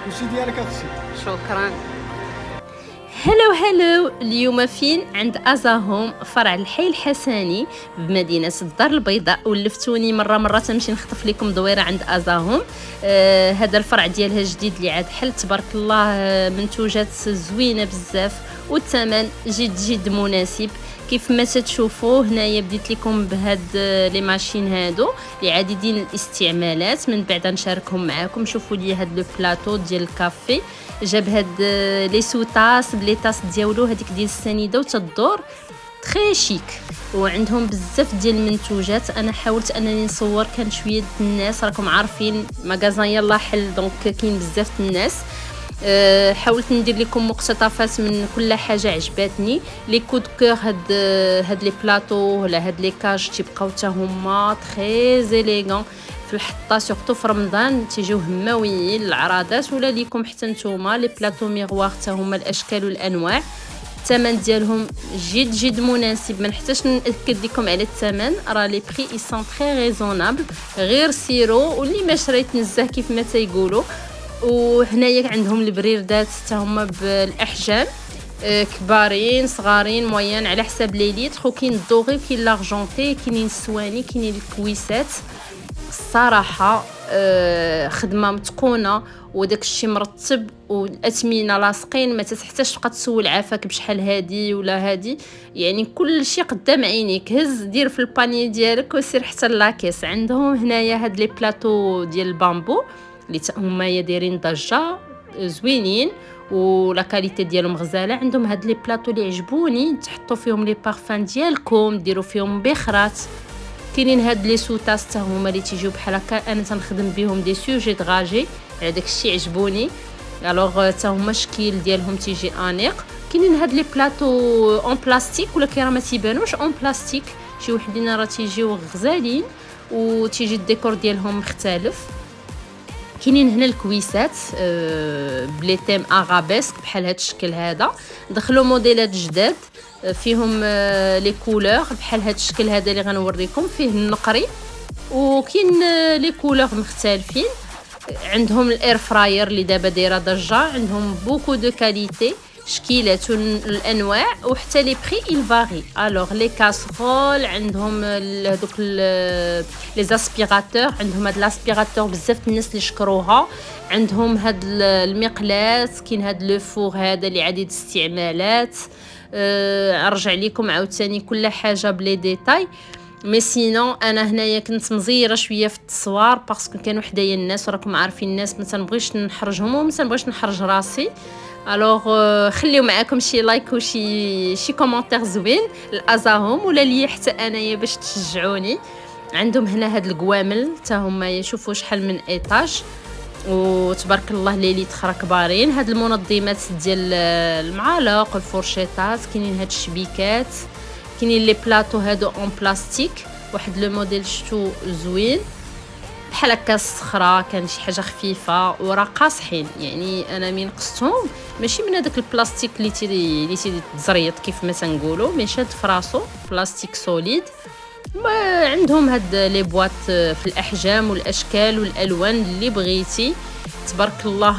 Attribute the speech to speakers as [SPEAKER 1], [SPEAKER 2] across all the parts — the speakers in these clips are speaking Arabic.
[SPEAKER 1] كلشي ديالك اختي.
[SPEAKER 2] شكرا. هلو اليوم فين؟ عند ازاهوم فرع الحي الحسني بمدينه الدار البيضاء. ولفتوني مره تمشي نخطف لكم دويره عند ازاهوم. هذا الفرع ديالها جديد اللي عاد حل تبارك الله. منتوجات زوينه بزاف والثمن جد مناسب. كيف ما تشوفوا هنايا بديت لكم بهاد لي ماشين هادو اللي عديدين الاستعمالات. من بعد نشاركهم معاكم. شوفوا لي هاد لو بلاطو ديال الكافي، جاب هاد لي سوطاس بلي طاس ديالو هذيك ديال السنيده وتدور تري شيك. وعندهم بزاف ديال المنتوجات. انا حاولت انني نصور، كان شويه الناس راكم عارفين مغازان يلا حل دونك كاين بزاف الناس. حاولت ندير لكم مقتطفات من كل حاجه عجبتني. لي كود كور هاد لي بلاطو ولا هاد لي كاج تيبقاو حتى هما تري زيليغون في الحطه، سورتو في رمضان تيجيو هماويين العراضات ولا ليكم حتى نتوما. لي بلاطو ميغوار حتى هما الاشكال والانواع. الثمن ديالهم جد مناسب، ما نحتاجش ناكد لكم على الثمن، راه لي بري اي سون تري ريزونابل. غير سيرو واللي ما شريت نزه كيف ما تيقولوا. وهنايا عندهم البريردات حتى هما بالاحجام، كبارين صغارين موين على حساب لي ليتر. وكاين الدوغي وكاين لارجونتي، كاينين السواني، كاينين الكويسات. الصراحه خدمه متقونه وداك الشيء مرتب والاثمنه لاصقين. ما تحتاجش تبقى تسول عافاك بشحال هادي ولا هادي، يعني كل شيء قدام عينيك. هز دير في الباني ديالك وسير حتى لاكيس. عندهم هنايا هاد لي بلاطو ديال البامبو اللي هما دايرين ضجه زوينين ولا كاليتي ديالهم غزاله. عندهم هاد لي بلاطو اللي عجبوني، تحطوا فيهم لي بارفان ديالكم، ديروا فيهم بخرات. كاينين هاد لي سوطاس حتى هما اللي تيجيو بحال هكا. انا تنخدم بهم دي سوجي دغاجي، على داك الشيء عجبوني. الوغ حتى هما الشكل ديالهم تيجي انيق. كاينين هاد لي بلاطو اون بلاستيك ولا كي راه ما تيبانوش اون بلاستيك، شي وحدين راه تيجيو غزالين وتيجي الديكور ديالهم مختلف. كاينين هنا الكويسات بلي تيم ارابيسك بحال هاد الشكل هذا. دخلوا موديلات جداد فيهم لي كولور بحال هاد الشكل هذا اللي غنوريكم فيه النقري، وكاين لي كولور مختلفين. عندهم الاير فراير اللي دابا دايره ضجه. عندهم بوكو دو كاليتي، شكيلات الانواع وحتى لي بري il varie. الوغ لي كاسرول عندهم هذوك لي اسبيراتور. عندهم هاد الاسبيراتور بزاف الناس اللي شكروها. عندهم هاد المقلاة، كاين هاد لو فور هذا اللي عديد استعمالات. ارجع لكم عاوتاني كل حاجه بلي ديتاي. مي سينو انا هنايا كنت مزيره شويه في التصوير باسكو كانوا حدايا الناس وراكم عارفين الناس ما تنبغيش نحرجهم وما تنبغيش نحرج راسي. الوغ خليو معاكم شي لايك وشي كومونتير زوين لازاهم ولا ليا حتى انايا باش تشجعوني. عندهم هنا هاد القوامل حتى هما يشوفوا شحال من ايطاج وتبارك الله ليلي تخرا كبارين. هاد المنظمات ديال المعالق والفورشيطات. كاينين هاد الشبيكات، كاينين لي بلاطو هادو اون بلاستيك. واحد لو موديل شتو زوين بحال هكا الصخره، كان شي حاجه خفيفه وراه قاصحين. يعني انا من قصتهم ماشي من هذاك البلاستيك اللي تزريط كيف ما تنقولوا، مي شاد فراسو بلاستيك سوليد. عندهم هاد لي بواط في الاحجام والاشكال والالوان اللي بغيتي. تبارك الله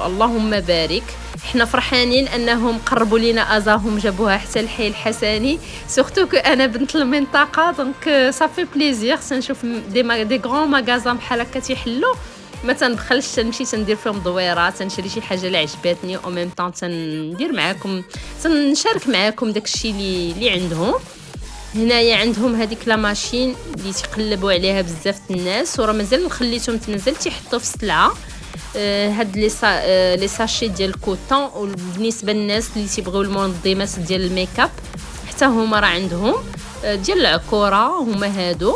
[SPEAKER 2] اللهم بارك. حنا فرحانين انهم قربوا لينا ازاهم، جابوها حتى الحي الحسني. سورتو كو انا بنت المنطقه دونك صافي بليزير تنشوف دي غران ماغازان بحال هكا تيحلوا. ما تندخلش تنمشي تندير فيهم دويرات، تنشري شي حاجه اللي عجبتني او ميم طون تندير معاكم، تنشارك معاكم داكشي اللي عندهم. هنايا عندهم هذيك لا ماشين اللي تقلبوا عليها بزاف الناس وراه مازال خليتهم تنزل تيحطوا في السلعه. هاد لي ساشي ديال الكوطون. وبالنسبه للناس اللي تيبغيو المنظمات ديال الميك اب حتى هما راه عندهم ديال العكوره. هما هادو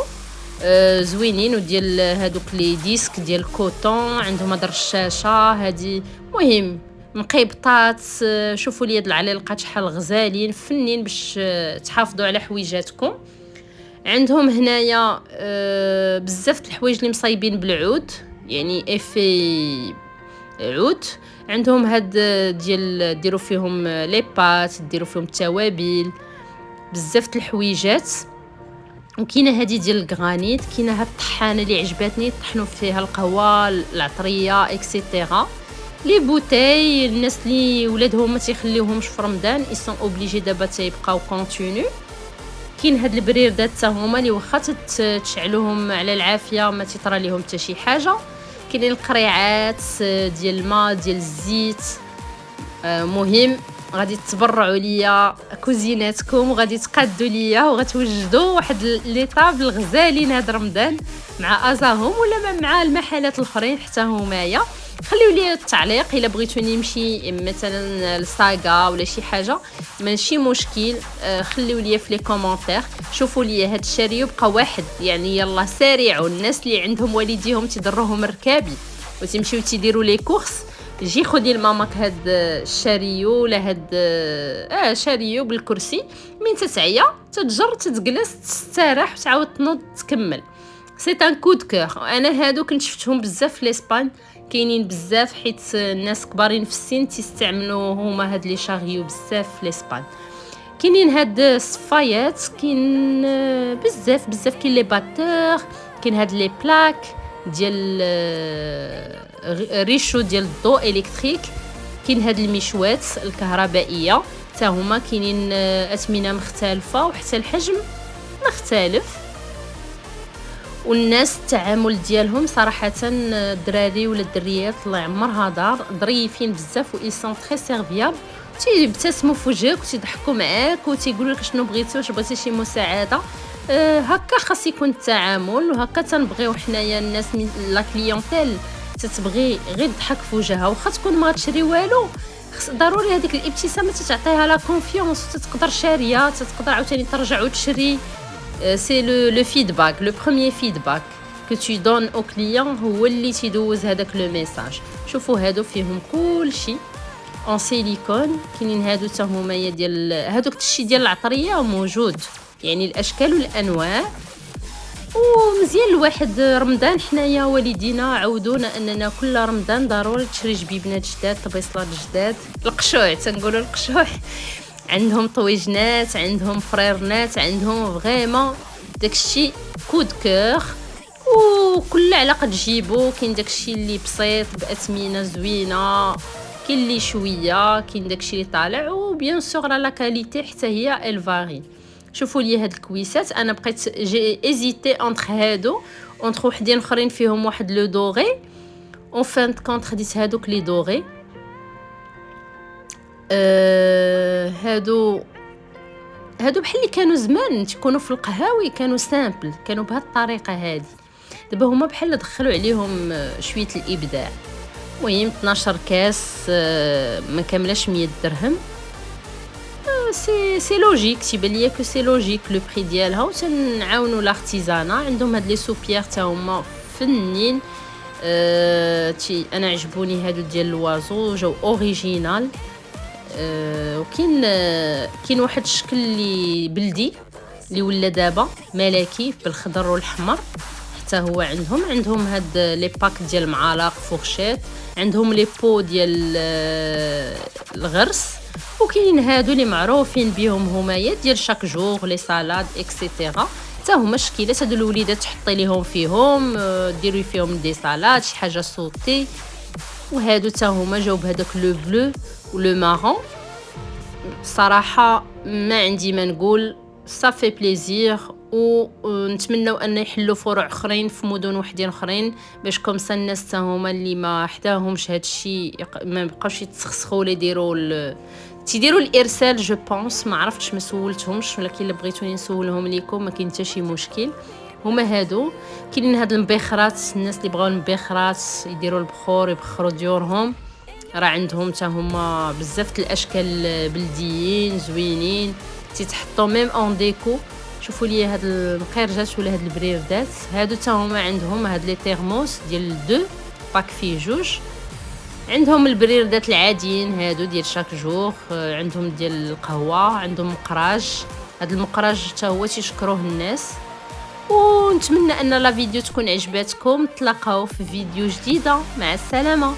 [SPEAKER 2] زوينين وديال هادوك لي ديسك ديال الكوطون. عندهم هاد الرشاشه هادي مهم مقيبطات. شوفوا لي هاد العليقات شحال غزالين فنين باش تحافظوا على حويجاتكم. عندهم هنايا بزاف د الحوايج اللي مصايبين بالعود، يعني افي عود. عندهم هاد ديال ديروا فيهم لي بات، ديروا فيهم التوابل، بزاف د الحويجات. وكاينه هذه ديال الكرانيت. كاينه هاد الطحانه اللي عجبتني، طحنوا فيها القهوه العطريه اكسيتيرا. لي بوتاي الناس اللي ولادهم ما تيخليوهمش في رمضان يسون اوبليجي دابا تيبقاو كونتينيو. كاين هاد البريردات حتى هما اللي واخا تشعلوهم على العافيه ما تيطرى ليهم حتى شي حاجه. كاينين القريعات ديال الماء ديال الزيت. مهم غادي تبرعوا ليا كوزيناتكم وغادي تقادوا ليا وغتوجدوا واحد لي طابل غزالين هاد رمضان مع ازاهم ولا مع المحلات الاخرين حتى همايا. خليو لي التعليق الا بغيتو نمشي مثلا لساغا ولا شي حاجه ماشي مشكل. خليو لي في لي كومونتير. شوفوا لي هاد الشاريو بقى واحد يعني يلا سارعوا الناس اللي عندهم والديهم تيضروهم ركابي وتمشيو تيديروا لي كورس. جي خدي لماماك هاد الشاريو ولا هاد شاريو بالكرسي من تتعيا تتجر تتجلس تستراح وتعاود تنوض تكمل. سي ان كود كور. انا هادو كنت شفتهم بزاف في اسبان كاينين بزاف حيت الناس كبارين في السن تيستعملوا هما هاد لي شاريو بزاف في اسبان. كاينين هاد الصفايات كاين بزاف كاين لي باتور كاين هاد لي بلاك ديال ريشو ديال الضوء الكتريك. كاين هاد المشوات الكهربائيه حتى هما كاينين اثمنه مختلفه وحتى الحجم مختلف. والناس التعامل ديالهم صراحه الدراري ولا الدريات الله يعمرها دار ظريفين بزاف و ايسون تري سيرفيابل. تيبتسموا في وجهك وتضحكوا معاك وتيقولوا لك شنو بغيتي واش بغيتي شي مساعده. هكا خاص يكون التعامل وهكا تنبغيو حنايا الناس من لا كليونتيل تتبغي غير تضحك في وجهها واخا تكون ما تشري والو. ضروري هذيك الابتسامه تعطيها لا كونفيونس وتقدر شاريه تقدر عاوتاني ترجع وتشري. سي لو فيدباك لو بروميير فيدباك كو تو دون او كليون هو اللي تيدوز هذاك لو ميساج. شوفوا هادو فيهم كلشي اون سيليكون. كاينين هادو حتى هما ديال هادوك الشيء ديال العطريه موجود يعني الاشكال والانواع. ومزيان الواحد رمضان حنايا والدينا عودونا اننا كل رمضان ضروري تشري جبيبنات جداد طبيصلات جداد. القشوع تنقولوا القشوع عندهم طويجنات عندهم فريرنات عندهم فريمون داكشي كود كور وكل علاقه تجيبو. كاين داكشي اللي بسيط باثمنه زوينه كاين اللي شويه كاين داكشي اللي طالع وبيان سور لا كاليتي حتى هي الفاري. شوفوا لي هاد الكويسات انا بقيت جي ايزيتي انتر هادو اونتر وحدين اخرين فيهم واحد لو دوغي اون فان كونت خديت هادوك لي دوغي. هادو بحال اللي كانوا زمان تكونوا في القهاوي كانوا سامبل كانوا بهاد الطريقه هادي. دابا هما بحال دخلوا عليهم شويه الابداع. المهم 12 كاس ما كاملاش 100 درهم. سي لوجيك تيبان ليا كو سي لوجيك لو بري ديالها وتنعاونوا لارتيزانا. عندهم هاد لي سوبيير حتى هما فنين. انا عجبوني هادو ديال الوازو جاو اوريجينال. وكاين واحد الشكل اللي بلدي اللي ولا دابا ملكي بالخضر والاحمر حتى هو عندهم هاد لي باك ديال المعالق فورشيت. عندهم لي بو ديال الغرس. وكاين هادو اللي معروفين بهم هما ديال شاك جور لي سالاد اكسيتيرا حتى هما شكيلات. هادو الوليدات تحطي ليهم فيهم ديري فيهم دي سالاد شي حاجه صوتي. وهادو حتى هما جاوب هذاك لو بلو ولو مارون. صراحه ما عندي ما نقول صافي بليزير. ونتمنوا ان يحلوا فروع اخرين في مدن وحدين اخرين باش كومسا الناس حتى هما اللي ما حداهمش هذا الشيء ما بقاوش يتسخسخوا ولا تيديروا الارسال. جو بونس ما عرفتش ما سولتهمش ولكن الا بغيتوني نسولهم ليكم ما كاين حتى شي مشكل. هما هادو كاينين هاد المبخرات الناس اللي بغاو المبخرات يديروا البخور يبخروا ديورهم راه عندهم حتى هما بزاف الاشكال بلديين زوينين تيتحطوا ميم اون ديكو. شوفوا لي هاد المقرجات ولا هاد البريردات هادو حتى هما عندهم هاد لي تيرموس ديال 2 باك فيه جوج. عندهم البريردات العاديين هادو ديال شاك جور. عندهم ديال القهوه عندهم مقراج. هاد المقراج حتى هو تيشكروه الناس. ونتمنى ان لا فيديو تكون عجباتكم. تلاقاو في فيديو جديده مع السلامه.